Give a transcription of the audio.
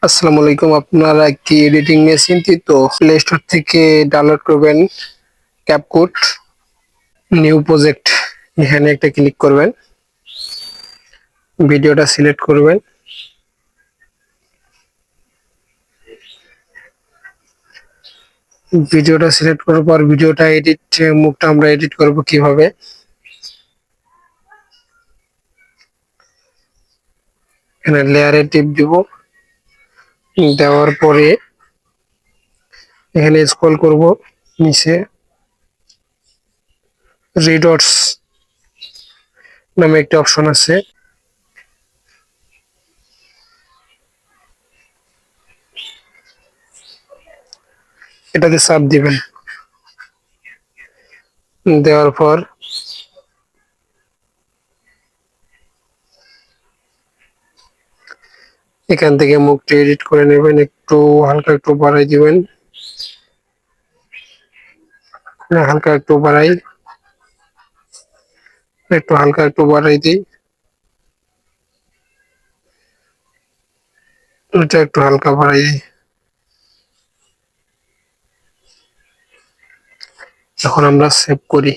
আসসালামু আলাইকুম। আপনারা কি এডিটিং নিয়ে চিন্তিত? প্লে স্টোর থেকে ডাউনলোড করবেন ক্যাপকুট নিউ প্রজেক্ট। এখানে একটা ক্লিক করবেন, ভিডিওটা সিলেক্ট করবেন, ভিডিওটা সিলেক্ট করার পর ভিডিওটা মুখটা আমরা এডিট করব কিভাবে। এখানে লেয়ারে টিপ দিব, দেওয়ার পরে এখানে স্ক্রল করব নিচে, রিডটস নামে একটা অপশন আছে, এটাতে চাপ দিবেন। দেওয়ার পর এখান থেকে মুখটা এডিট করে নেবেন, একটু হালকা একটু বাড়াই দিবেন, হালকা একটু বাড়াই, একটু হালকা একটু বাড়াই দিই, এটা একটু হালকা বাড়াই দিই। এখন আমরা সেভ করি।